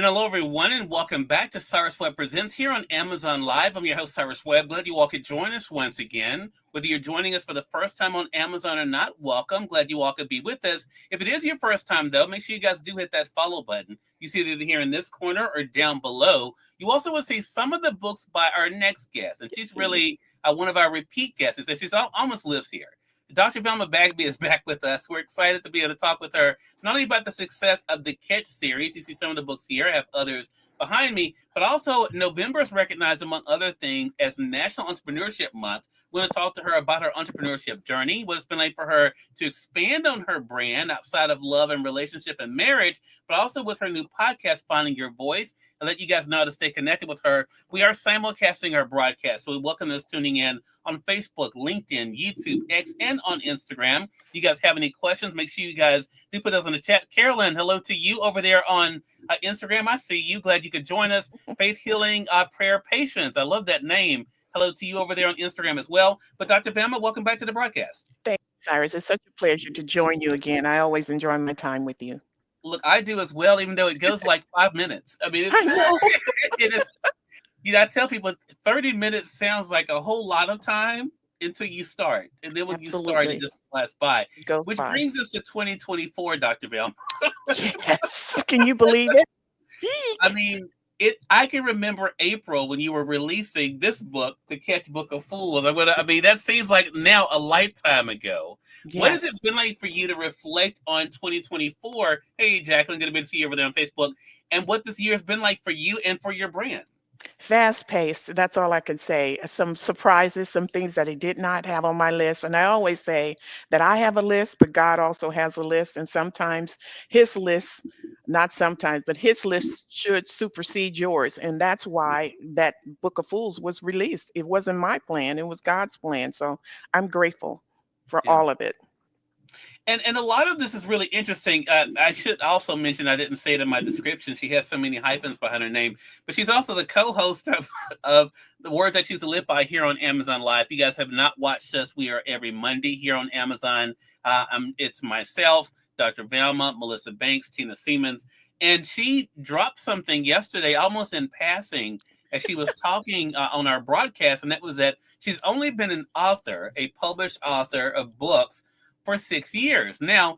And hello, everyone, and welcome back to Cyrus Webb Presents here on Amazon Live. I'm your host, Cyrus Webb. Glad you all could join us once again. Whether you're joining us for the first time on Amazon or not, welcome. Glad you all could be with us. If it is your first time, though, make sure you guys do hit that follow button. You see it either here in this corner or down below. You also will see some of the books by our next guest, and she's really one of our repeat guests. And she's almost lives here. Dr. Velma Bagby is back with us. We're excited to be able to talk with her, not only about the success of the Catch series. You see some of the books here. I have others behind me, but also November is recognized, among other things, as National Entrepreneurship Month. We're going to talk to her about her entrepreneurship journey, what it's been like for her to expand on her brand outside of love and relationship and marriage, but also with her new podcast, Finding Your Voice, and let you guys know how to stay connected with her. We are simulcasting our broadcast, so we welcome those tuning in on Facebook, LinkedIn, YouTube, X, and on Instagram. You guys have any questions, make sure you guys do put those in the chat. Carolyn, hello to you over there on Instagram. I see you. Glad you could join us. Faith Healing Prayer Patience. I love that name. Hello to you over there on Instagram as well. But Dr. Velma, welcome back to the broadcast. Thank you, Cyrus. It's such a pleasure to join you again. I always enjoy my time with you. Look, I do as well, even though it goes like 5 minutes. I mean, I know. it is. I tell people 30 minutes sounds like a whole lot of time until you start. And then when you start, it Absolutely. just flies by. It goes Which by. brings us to 2024, Dr. Velma. Yes. Can you believe it? I Eek. mean, I can remember April when you were releasing this book, The Catch Book of Fools. I mean, that seems like now a lifetime ago. What has Yes. it been like for you to reflect on 2024? Hey, Jacqueline, good to see you over there on Facebook. And what this year has been like for you and for your brand. Fast paced. That's all I can say. Some surprises, some things that I did not have on my list. And I always say that I have a list, but God also has a list. And sometimes his list, not sometimes, but his list should supersede yours. And that's why that Book of Fools was released. It wasn't my plan, it was God's plan. So I'm grateful for Yeah. all of it. And a lot of this is really interesting. I should also mention, I didn't say it in my description. She has so many hyphens behind her name, but she's also the co-host of the Words I Choose to Live By here on Amazon Live. If you guys have not watched us, we are every Monday here on Amazon. It's myself, Dr. Velma, Melissa Banks, Tina Siemens, and she dropped something yesterday, almost in passing, as she was talking on our broadcast, and that was that she's only been an author, a published author of books for 6 years. Now,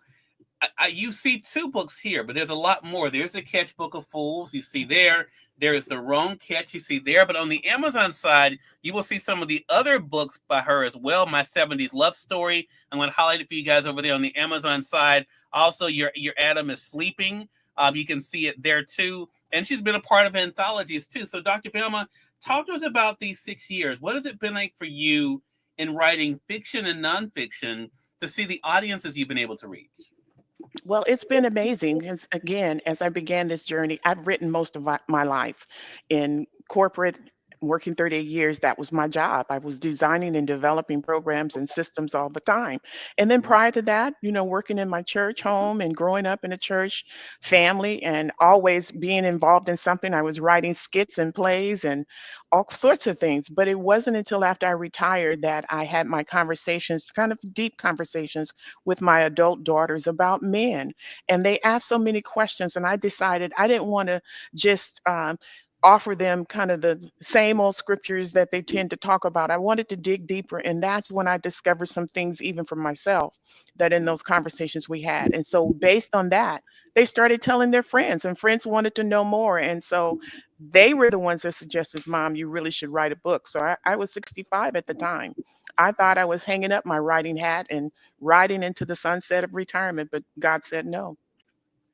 you see two books here, but there's a lot more. There's the Catch Book of Fools. You see there. There is the Wrong Catch. You see there. But on the Amazon side, you will see some of the other books by her as well. My 70s Love Story. I'm going to highlight it for you guys over there on the Amazon side. Also, Your Adam is Sleeping. You can see it there too. And she's been a part of anthologies too. So, Dr. Velma, talk to us about these 6 years. What has it been like for you in writing fiction and nonfiction to see the audiences you've been able to reach? Well, it's been amazing. Again, as I began this journey, I've written most of my life in corporate, working 38 years. That was my job. I was designing and developing programs and systems all the time. And then prior to that, working in my church home and growing up in a church family and always being involved in something. I was writing skits and plays and all sorts of things. But it wasn't until after I retired that I had my conversations, kind of deep conversations with my adult daughters about men. And they asked so many questions, and I decided I didn't want to just offer them kind of the same old scriptures that they tend to talk about. I wanted to dig deeper, and that's when I discovered some things, even for myself, that in those conversations we had. And so, based on that, they started telling their friends, and friends wanted to know more. And so, they were the ones that suggested, Mom, you really should write a book. So, I was 65 at the time. I thought I was hanging up my writing hat and riding into the sunset of retirement, but God said no.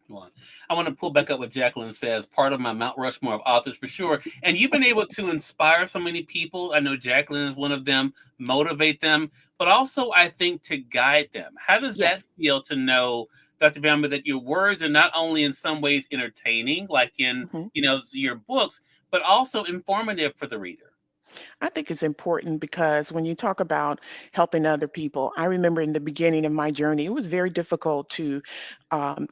Well, I want to pull back up what Jacqueline says, part of my Mount Rushmore of authors for sure. And you've been able to inspire so many people. I know Jacqueline is one of them, motivate them, but also I think to guide them. How does that Yes. feel to know, Dr. Bamba, that your words are not only in some ways entertaining, like in, Mhm. your books, but also informative for the reader? I think it's important because when you talk about helping other people, I remember in the beginning of my journey, it was very difficult to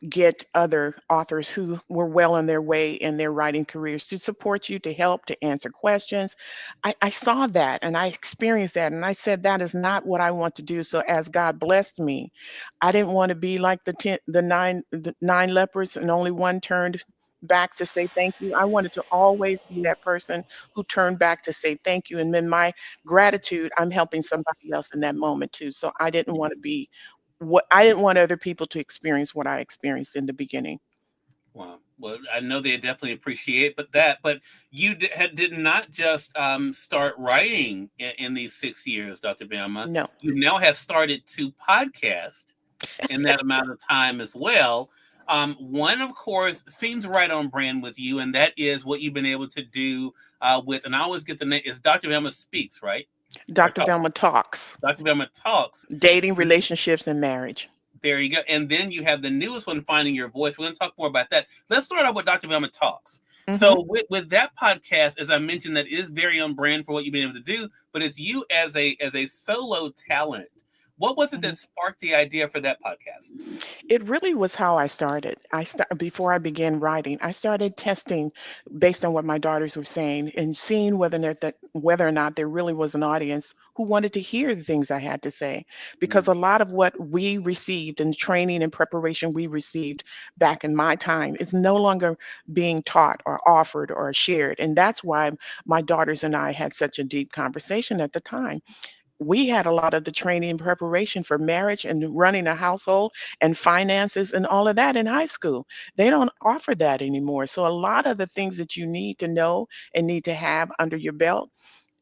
get other authors who were well on their way in their writing careers to support you, to help, to answer questions. I saw that and I experienced that, and I said that is not what I want to do. So as God blessed me, I didn't want to be like the nine lepers and only one turned back to say thank you. I wanted to always be that person who turned back to say thank you. And in my gratitude, I'm helping somebody else in that moment too. So I didn't want to be what I didn't want other people to experience what I experienced in the beginning. Wow. Well, I know they definitely appreciate, but you did not just start writing in these 6 years, Dr. Bama. No, You now have started to podcast in that amount of time as well. One, of course, seems right on brand with you, and that is what you've been able to do with, and I always get the name, is Dr. Bama Speaks, right? Or Dr. talk, Velma talks Dr. Bama Talks. dating, relationships, and marriage. There you go. And then you have the newest one, Finding Your Voice. We're going to talk more about that. Let's start out with Dr. Velma Talks. Hmm. So with that podcast, as I mentioned, that is very on brand for what you've been able to do, but it's you as a solo talent. What was it that sparked the idea for that podcast? It really was how I started. Before I began writing, I started testing based on what my daughters were saying and seeing whether or not there really was an audience who wanted to hear the things I had to say. Because Mm, a lot of what we received and training and preparation we received back in my time is no longer being taught or offered or shared. And that's why my daughters and I had such a deep conversation at the time. We had a lot of the training and preparation for marriage and running a household and finances and all of that in high school. They don't offer that anymore. So a lot of the things that you need to know and need to have under your belt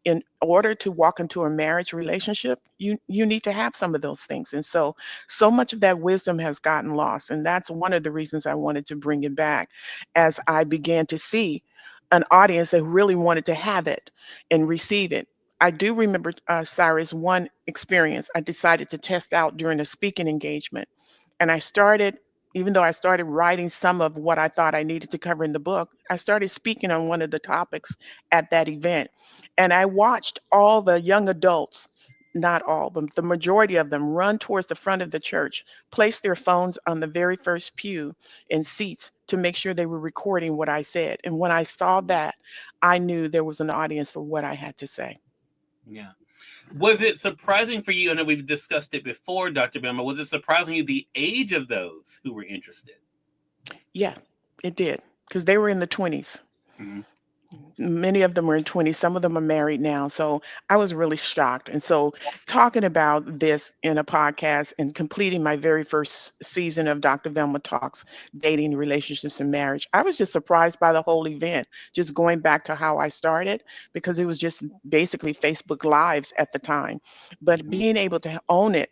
in order to walk into a marriage relationship, you need to have some of those things. And so much of that wisdom has gotten lost. And that's one of the reasons I wanted to bring it back as I began to see an audience that really wanted to have it and receive it. I do remember, Cyrus, one experience I decided to test out during a speaking engagement. And I started, even though I started writing some of what I thought I needed to cover in the book, I started speaking on one of the topics at that event. And I watched all the young adults, not all, but the majority of them run towards the front of the church, place their phones on the very first pew and seats to make sure they were recording what I said. And when I saw that, I knew there was an audience for what I had to say. yeah. Was it surprising for you? I know we've discussed it before, Dr. Bama. Was it surprising you the age of those who were interested? Yeah, it did, because they were in the 20s. Mhm. Many of them were in 20s, some of them are married now. So I was really shocked. And so talking about this in a podcast and completing my very first season of Dr. Velma Talks, dating, relationships, and marriage, I was just surprised by the whole event, just going back to how I started, because it was just basically Facebook Lives at the time. But Mhm. being able to own it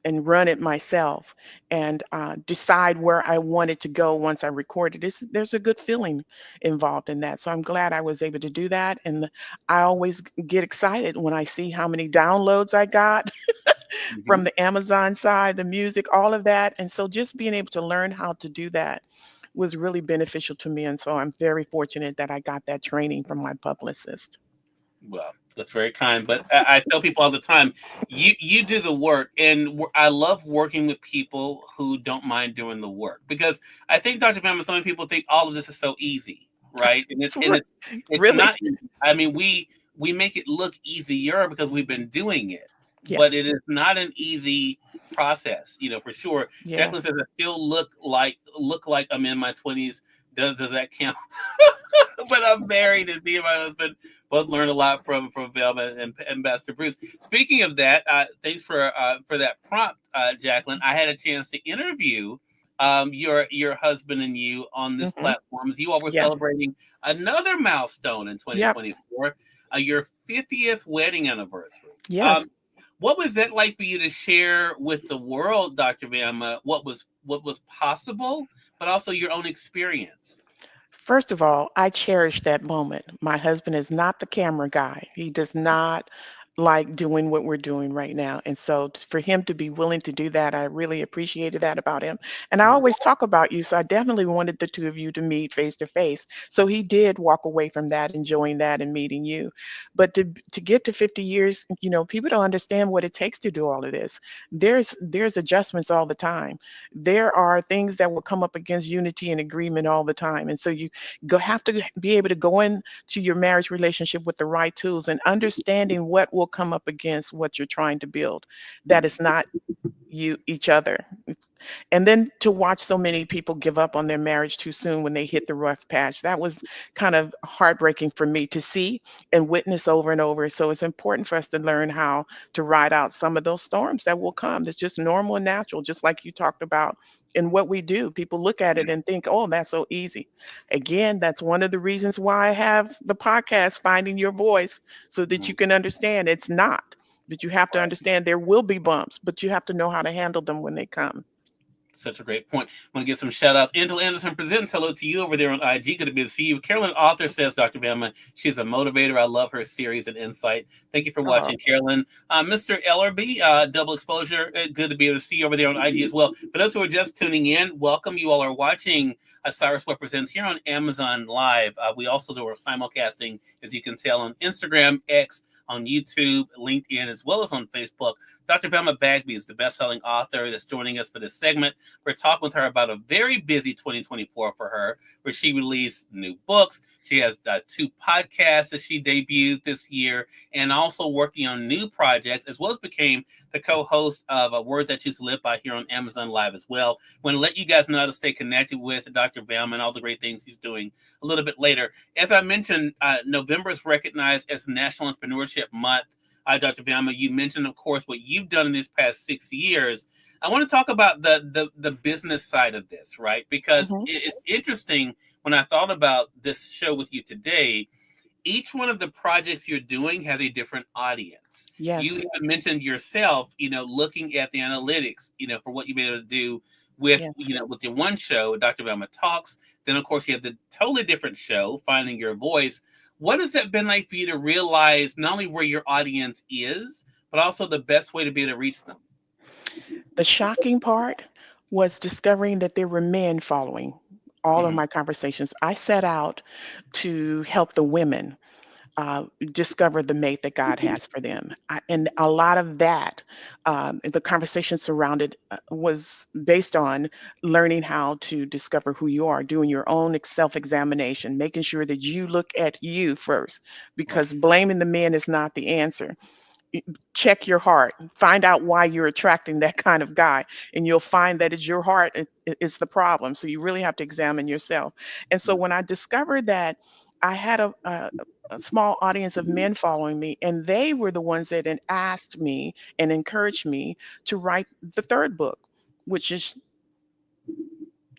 and run it myself and decide where I wanted to go once I recorded. There's a good feeling involved in that. So I'm glad I was able to do that. And I always get excited when I see how many downloads I got from Mhm. the Amazon side, the music, all of that. And so just being able to learn how to do that was really beneficial to me. And so I'm very fortunate that I got that training from my publicist. Well, that's very kind. But I tell people all the time, you do the work, and I love working with people who don't mind doing the work because I think, Dr. Bama, so many people think all of this is so easy, right? It's Really? not easy. I mean, we make it look easier because we've been doing it, Yeah. but it is not an easy process, for sure. Yeah. Jacqueline says I still look like I'm in my 20s. Does that count? But I'm married, and me and my husband both learned a lot from Velma and Ambassador Bruce. Speaking of that, thanks for that prompt, Jacqueline. I had a chance to interview your husband and you on this Hmm. platform as you all were Yeah. celebrating another milestone in Yep. 2024, your 50th wedding anniversary. Yes. What was that like for you to share with the world, Dr. Velma, what was possible, but also your own experience? First of all, I cherish that moment. My husband is not the camera guy. He does not like doing what we're doing right now. And so for him to be willing to do that, I really appreciated that about him. And I always talk about you. So I definitely wanted the two of you to meet face to face. So he did walk away from that, enjoying that and meeting you. But to get to 50 years, people don't understand what it takes to do all of this. There's adjustments all the time. There are things that will come up against unity and agreement all the time. And so you have to be able to go into your marriage relationship with the right tools and understanding what will come up against what you're trying to build. That is not you each other. And then to watch so many people give up on their marriage too soon when they hit the rough patch, that was kind of heartbreaking for me to see and witness over and over. So it's important for us to learn how to ride out some of those storms that will come. It's just normal and natural, just like you talked about in what we do. People look at Yeah. it and think, oh, that's so easy. Again, that's one of the reasons why I have the podcast, Finding Your Voice, so that Mhm. you can understand it's not. But you have to Right. understand there will be bumps, but you have to know how to handle them when they come. Such a great point. I want to give some shout outs. Angela Anderson presents. Hello to you over there on IG. Good to be to see you. Carolyn Author says, Dr. Velma, she's a motivator. I love her series and insight. Thank you for Oh, watching, Carolyn. Mr. Ellerby, Double Exposure. Good to be able to see you over there on IG as well. For those who are just tuning in, welcome. You all are watching Cyrus Webb Presents here on Amazon Live. We also do our simulcasting, as you can tell, on Instagram, X, on YouTube, LinkedIn, as well as on Facebook. Dr. Velma Bagby is the best-selling author that's joining us for this segment. We're talking with her about a very busy 2024 for her, where she released new books. She has two podcasts that she debuted this year, and also working on new projects, as well as became the co-host of A Word That You Live By here on Amazon Live as well. I want to let you guys know how to stay connected with Dr. Velma and all the great things he's doing a little bit later. As I mentioned, November is recognized as National Entrepreneurship Month. Dr. Velma, you mentioned, of course, what you've done in these past 6 years. I want to talk about the business side of this, right? Because mhm. it's interesting when I thought about this show with you today. Each one of the projects you're doing has a different audience. You Yes, even mentioned yourself, looking at the analytics, for what you've been able to do with, yes. with your one show, Dr. Velma Talks. Then, of course, you have the totally different show, Finding Your Voice. What has that been like for you to realize not only where your audience is, but also the best way to be able to reach them? The shocking part was discovering that there were men following all of Hmm. my conversations. I set out to help the women discover the mate that God has for them. And a lot of that, the conversation surrounded was based on learning how to discover who you are, doing your own self examination, making sure that you look at you first, Right. because blaming the men is not the answer. Check your heart, find out why you're attracting that kind of guy, and you'll find that it's your heart is the problem. So you really have to examine yourself. And so when I discovered that I had a small audience of men following me, and they were the ones that had asked me and encouraged me to write the third book, which is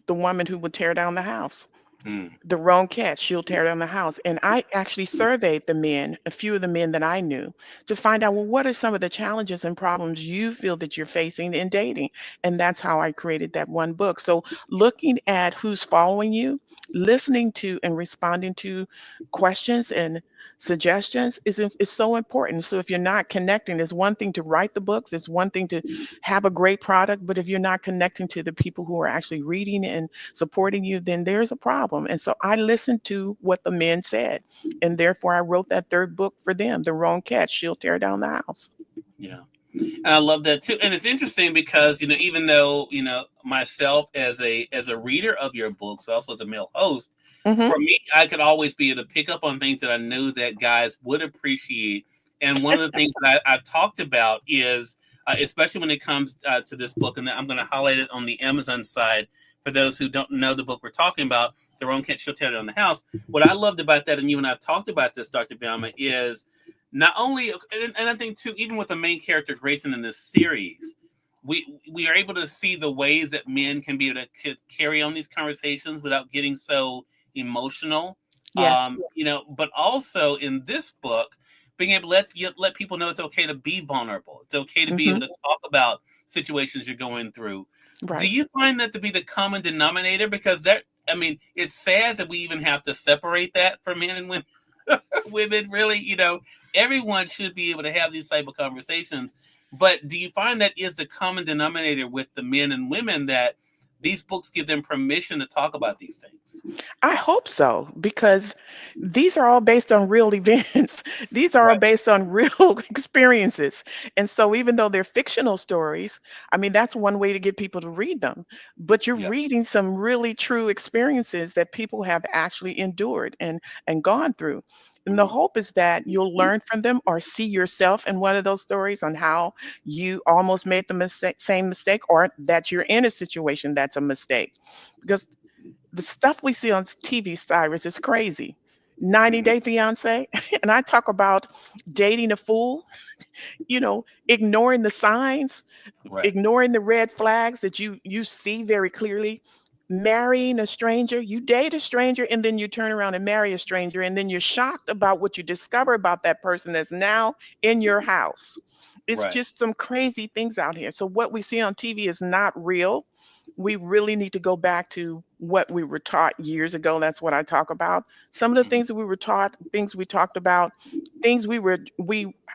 The Woman Who Would Tear Down the House. Mm. The wrong catch, she'll tear down the house. And I actually surveyed the men, a few of the men that I knew, to find out, well, what are some of the challenges and problems you feel that you're facing in dating? And that's how I created that one book. So looking at who's following you, listening to and responding to questions and suggestions is so important. So if you're not connecting, it's one thing to write the books, it's one thing to have a great product, but if you're not connecting to the people who are actually reading and supporting you, then there's a problem. And so I listened to what the men said, and therefore I wrote that third book for them, The Wrong Catch, She'll Tear Down the House. Yeah. And I love that too. And it's interesting because, even though, myself as a reader of your books, but also as a male host, Hmm. for me, I could always be able to pick up on things that I knew that guys would appreciate. And one of the things that I've talked about is, especially when it comes to this book, and I'm going to highlight it on the Amazon side for those who don't know the book we're talking about, Their Own Cat She'll Tear Down the House. What I loved about that, and you and I've talked about this, Dr. Velma, is not only, and I think too, even with the main character Grayson in this series, we are able to see the ways that men can be able to carry on these conversations without getting so emotional. Yes. But also in this book, being able to let people know it's okay to be vulnerable. It's okay to be Hmm. able to talk about situations you're going through. Do Right. you find that to be the common denominator? Because I mean, it's sad that we even have to separate that for men and women. Women really, everyone should be able to have these type of conversations. But do you find that is the common denominator with the men and women, that these books give them permission to talk about these things? I hope so, because these are all based on real events. These are all Right. based on real experiences. And so, even though they're fictional stories, I mean, that's one way to get people to read them. But you're Yeah. reading some really true experiences that people have actually endured and gone through. And the hope is that you'll learn from them or see yourself in one of those stories on how you almost made the same mistake, or that you're in a situation that's a mistake. Because the stuff we see on TV, Cyrus, is crazy. 90 Mhm. Day Fiance, and I talk about dating a fool, ignoring the signs, Right. ignoring the red flags that you see very clearly, marrying a stranger. You date a stranger and then you turn around and marry a stranger, and then you're shocked about what you discover about that person that's now in your house. It's Right. just some crazy things out here. So what we see on TV is not real. We really need to go back to what we were taught years ago. That's what I talk about. Some of the Mhm. things that we were taught, things we talked about, things we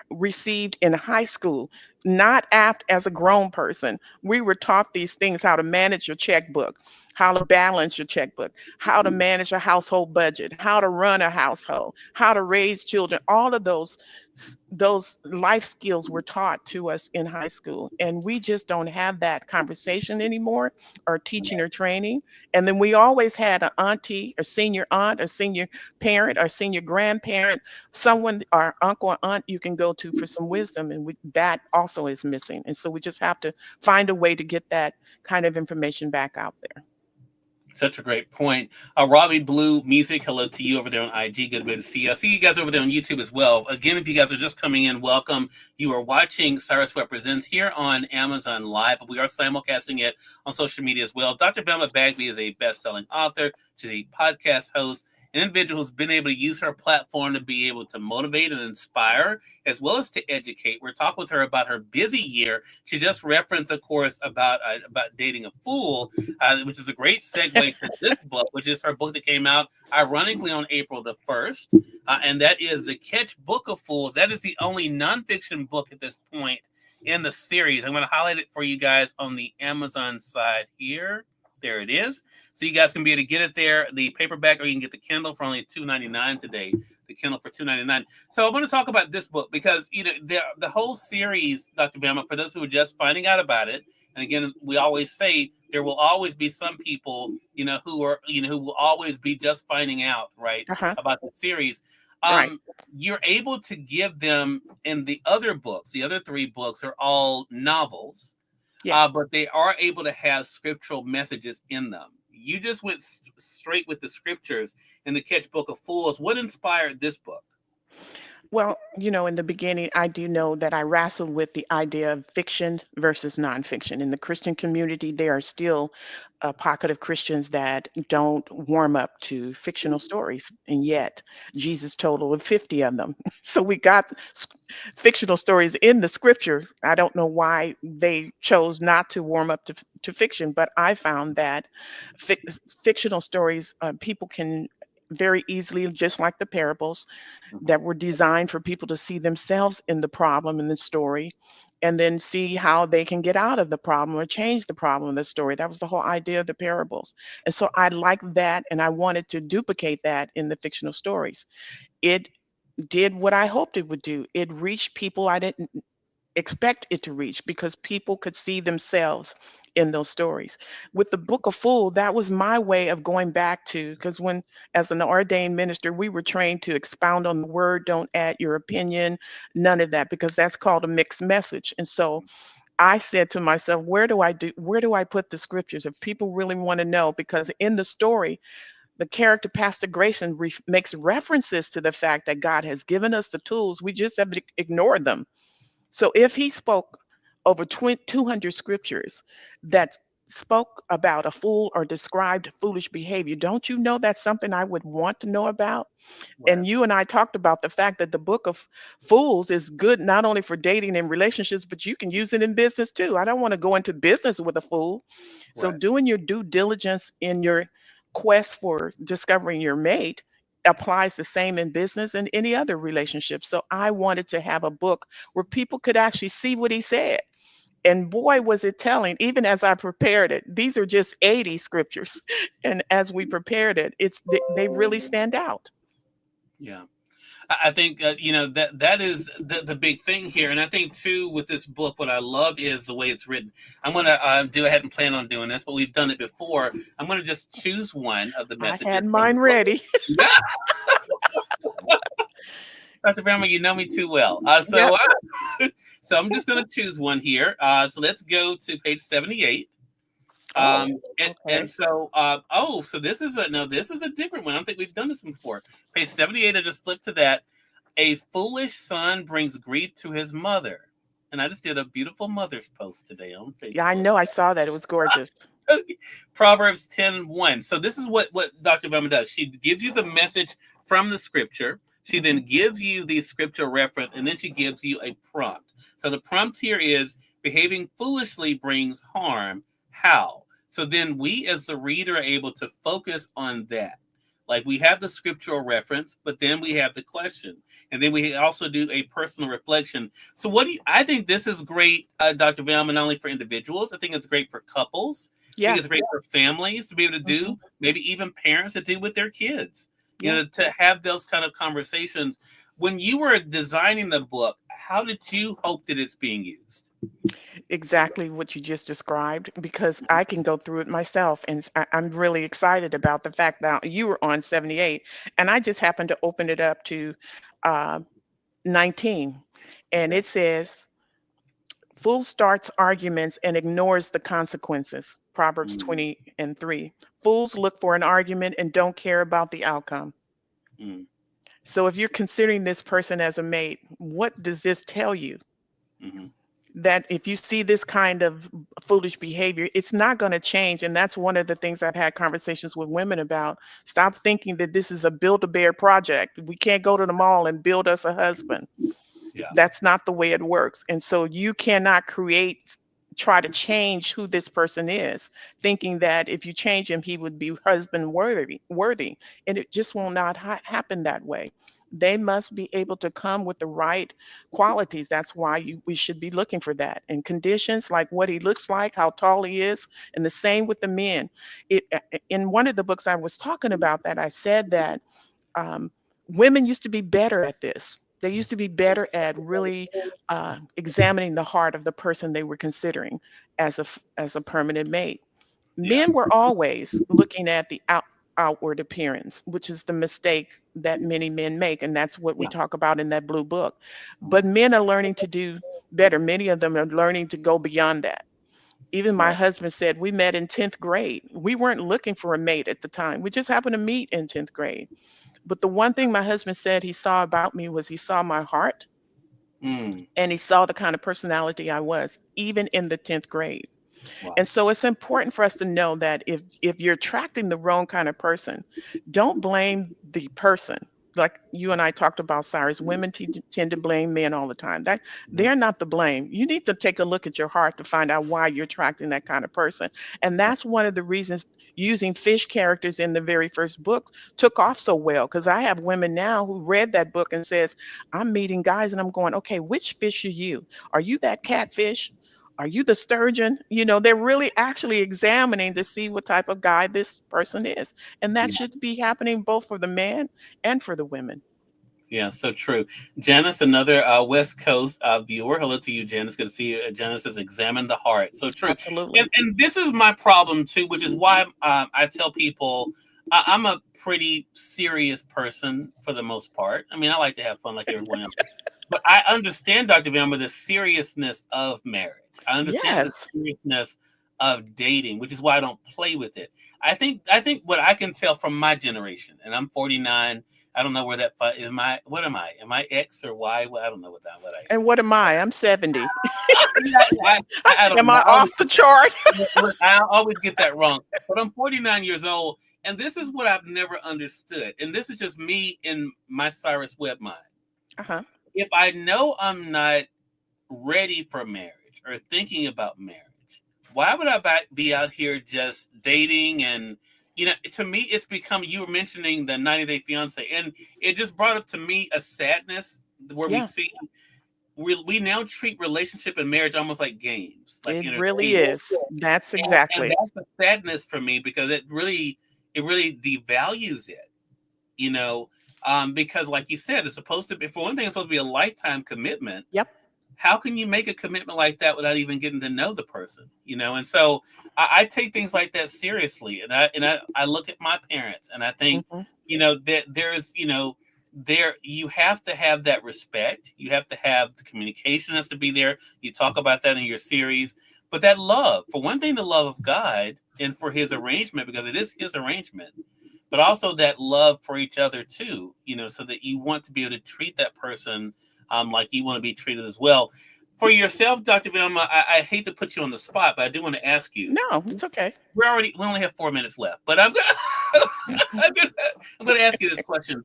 received in high school, not apt as a grown person. We were taught these things: how to manage your checkbook, how to balance your checkbook, how to manage a household budget, how to run a household, how to raise children. All of those life skills were taught to us in high school, and we just don't have that conversation anymore, or teaching or training. And then we always had an auntie, a senior aunt, a senior parent, or senior grandparent, someone, our uncle or aunt, you can go to for some wisdom, and that also is missing. And so we just have to find a way to get that kind of information back out there. Such a great point. Robbie Blue Music, hello to you over there on IG. Good way to see you. I see you guys over there on YouTube as well. Again, if you guys are just coming in, welcome. You are watching Cyrus Webb Presents here on Amazon Live, but we are simulcasting it on social media as well. Dr. Velma Bagby is a best-selling author. She's a podcast host, an individual who's been able to use her platform to be able to motivate and inspire, as well as to educate. We're talking with her about her busy year. She just referenced, of course, about dating a fool, which is a great segue to this book, which is her book that came out ironically on April the 1st. And that is The Catch Book of Fools. That is the only nonfiction book at this point in the series. I'm going to highlight it for you guys on the Amazon side here. There it is. So you guys can be able to get it there, the paperback, or you can get the Kindle for only $2.99 today. The Kindle for $2.99. So I want to talk about this book because the whole series, Dr. Bama, for those who are just finding out about it, and again, we always say there will always be some people, who will always be just finding out, right, Uh-huh. about the series. Right. You're able to give them in the other books. The other three books are all novels, Yes. but they are able to have scriptural messages in them. You just went straight with the scriptures in the Catch Book of Fools. What inspired this book? Well, in the beginning, I do know that I wrestled with the idea of fiction versus nonfiction. In the Christian community, there are still a pocket of Christians that don't warm up to fictional stories. And yet, Jesus told over 50 of them. So we got fictional stories in the scripture. I don't know why they chose not to warm up to fiction, but I found that fic- fictional stories, people can very easily, just like the parables, Mhm. that were designed for people to see themselves in the problem in the story, and then see how they can get out of the problem or change the problem in the story. That was the whole idea of the parables. And so I liked that, and I wanted to duplicate that in the fictional stories. It did what I hoped it would do. It reached people I didn't expect it to reach, because people could see themselves in those stories. With the Book of Fool, that was my way of going back to, because when, as an ordained minister, we were trained to expound on the word, don't add your opinion, none of that, because that's called a mixed message. And so I said to myself, where do I put the scriptures if people really want to know? Because in the story, the character Pastor Grayson makes references to the fact that God has given us the tools, we just have ignored them. So if he spoke over 200 scriptures that spoke about a fool or described foolish behavior, don't you know that's something I would want to know about? Right, And you and I talked about the fact that the book of fools is good not only for dating and relationships, but you can use it in business too. I don't want to go into business with a fool. So right. doing your due diligence in your quest for discovering your mate applies the same in business and any other relationship. So I wanted to have a book where people could actually see what he said. And boy, was it telling, even as I prepared it. These are just 80 scriptures. And as we prepared it, they really stand out. Yeah. I think that is the big thing here, and I think too with this book, what I love is the way it's written. I'm gonna do. I hadn't planned on doing this, but we've done it before. I'm gonna just choose one of the I messages had from the mine book. ready. Dr. Velma, you know me too well. Yep. So I'm just going to choose one here. So let's go to page 78. Oh, And okay. so, so this is a, no, this is a different one. I don't think we've done this one before. Page 78, I just flipped to that. A foolish son brings grief to his mother. And I just did a beautiful mother's post today on Yeah, I Facebook. know. I saw that. It was gorgeous. Proverbs 10:1. So this is what Dr. Velma does. She gives you the message from the scripture. She Hmm. then gives you the scripture reference, and then she gives you a prompt. So the prompt here is behaving foolishly brings harm. How? So then we as the reader are able to focus on that. Like we have the scriptural reference, but then we have the question. And then we also do a personal reflection. So what do you, I think this is great, Dr. Velma, not only for individuals, I think it's great for couples. I think Yeah. it's great for families to be able to Hmm. do, maybe even parents to do with their kids, Yeah. to have those kind of conversations. When you were designing the book, how did you hope that it's being used? Exactly what you just described, because I can go through it myself. And I'm really excited about the fact that you were on 78, and I just happened to open it up to uh, 19. And Yeah. it says, fool starts arguments and ignores the consequences. Proverbs Mm, 20 and 3. Fools look for an argument and don't care about the outcome. mm, So if you're considering this person as a mate, what does this tell you? mm, That if you see this kind of foolish behavior, it's not going to change. And that's one of the things I've had conversations with women about. Stop thinking that this is a build a bear project. We can't go to the mall and build us a husband. yeah. That's not the way it works. And so you cannot try to change who this person is, thinking that if you change him, he would be husband worthy. And it just will not happen that way. They must be able to come with the right qualities. That's why we should be looking for that. And conditions like what he looks like, how tall he is, and the same with the men. In one of the books I was talking about that, I said that um, women used to be better at this. They used to be better at really examining the heart of the person they were considering as a permanent mate. Yeah. Men were always looking at the outward appearance, which is the mistake that many men make, and that's what we Yeah. talk about in that blue book. But men are learning to do better. Many of them are learning to go beyond that. Even my Right. husband said we met in 10th grade. We weren't looking for a mate at the time. We just happened to meet in 10th grade. But the one thing my husband said he saw about me was he saw my heart Mm, and he saw the kind of personality I was, even in the 10th grade. wow. And so it's important for us to know that if you're attracting the wrong kind of person, don't blame the person. Like you and I talked about, Cyrus, women tend to blame men all the time. That Mhm. they're not the blame. You need to take a look at your heart to find out why you're attracting that kind of person. And that's one of the reasons using fish characters in the very first book took off so well. Because I have women now who read that book and says, I'm meeting guys and I'm going, okay, which fish are you? Are you that catfish? Are you the sturgeon? You know, they're really actually examining to see what type of guy this person is. And that Yeah. should be happening both for the man and for the women. Yeah, so true. Janice, another West Coast viewer. Hello to you, Janice. Good to see you. Janice says, examine the heart. So true. Absolutely. And this is my problem too, which is why I tell people I'm a pretty serious person for the most part. I mean, I like to have fun like everyone else. But I understand, Dr. Vilma, the seriousness of marriage. I understand the Yes. seriousness of dating, which is why I don't play with it. I think what I can tell from my generation, and I'm 49. I don't know where that is. My what am I? Am I X or Y? Well, I don't know what I And what am I? I'm 70. am. I don't Am know. I off the chart? I always get that wrong. But I'm 49 years old, and this is what I've never understood. And this is just me in my Cyrus Webb mind. Uh-huh. If I know I'm not ready for marriage or thinking about marriage, why would I be out here just dating? And to me, it's become, you were mentioning the 90 Day Fiance, and it just brought up to me a sadness where we Yeah, see we now treat relationship and marriage almost like games, like it really entertainment, is. That's and exactly. that's a sadness for me because it really devalues it, you know, because like you said, it's supposed to be, for one thing, it's supposed to be a lifetime commitment. Yep. How can you make a commitment like that without even getting to know the person, and so I take things like that seriously, and I look at my parents and I think, Hmm. that there's you have to have that respect. You have to have the communication has to be there. You talk about that in your series, but that love, for one thing, the love of God and for his arrangement, because it is his arrangement, but also that love for each other too, so that you want to be able to treat that person like you want to be treated as well. For yourself, Dr. Velma, I hate to put you on the spot, but I do want to ask you. No, it's okay. We only have 4 minutes left, but I'm gonna I'm gonna ask you this question.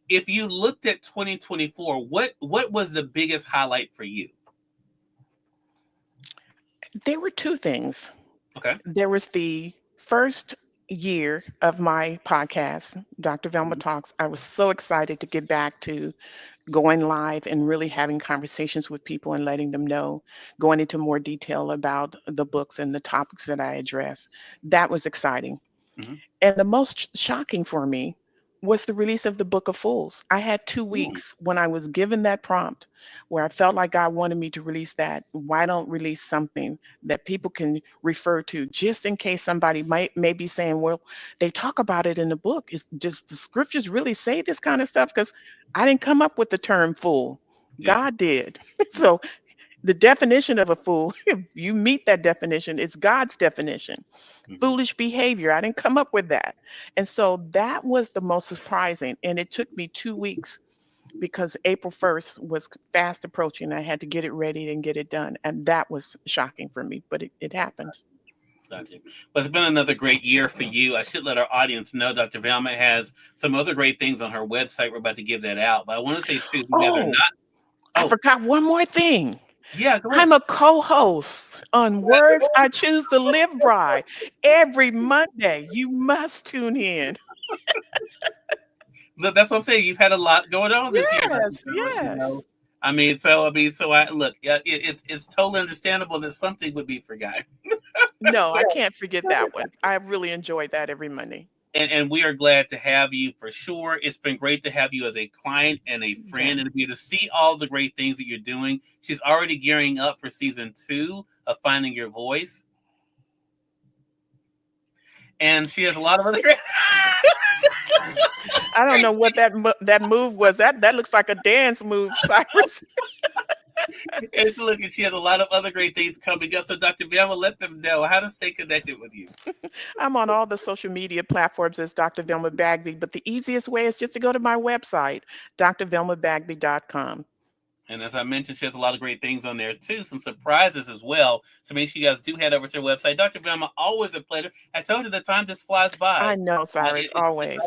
If you looked at 2024, what was the biggest highlight for you? There were two things. Okay. There was the first year of my podcast, Dr. Velma Mhm. Talks. I was so excited to get back to going live and really having conversations with people and letting them know, going into more detail about the books and the topics that I address. That was exciting. Mhm. And the most shocking for me was the release of the Book of Fools. I had 2 Mm. weeks when I was given that prompt where I felt like God wanted me to release that. Why don't release something that people can refer to just in case somebody may be saying, well, they talk about it in the book. Is just the scriptures really say this kind of stuff? Because I didn't come up with the term fool. Yeah. God did. So the definition of a fool, if you meet that definition, it's God's definition. Mhm. Foolish behavior. I didn't come up with that. And so that was the most surprising. And it took me 2 weeks because April 1st was fast approaching. I had to get it ready and get it done. And that was shocking for me, but it happened. Gotcha. Well, it's been another great year for you. I should let our audience know Dr. Velma has some other great things on her website. We're about to give that out. But I want to say, too, if you guys are Oh, not. I Oh, forgot one more thing. yeah, go ahead. I'm a co-host on Words I Choose to Live By every Monday. You must tune in. Look, that's what I'm saying. You've had a lot going on this year, Dr. Yes, Velma, yes. so I look. It's totally understandable that something would be forgotten. No, I can't forget that one. I really enjoyed that every Monday. And we are glad to have you for sure. It's been great to have you as a client and a Yeah. friend, and to be able to see all the great things that you're doing. She's already gearing up for season 2 of Finding Your Voice, and she has a lot of other great. I don't know what that move was. That looks like a dance move, Cyrus. And look, and she has a lot of other great things coming up. So, Dr. Velma, let them know how to stay connected with you. I'm on all the social media platforms as Dr. Velma Bagby, but the easiest way is just to go to my website, drvelmabagby.com. And as I mentioned, she has a lot of great things on there too, some surprises as well. So make sure you guys do head over to her website. Dr. Velma, always a pleasure. I told you the time just flies by. I know, Cyrus, It's always.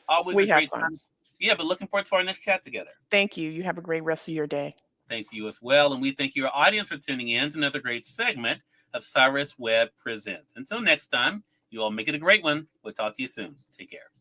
always a We have great fun. time. Yeah, but looking forward to our next chat together. Thank you. You have a great rest of your day. Thanks to you as well. And we thank your audience for tuning in to another great segment of Cyrus Webb Presents. Until next time, you all make it a great one. We'll talk to you soon. Take care.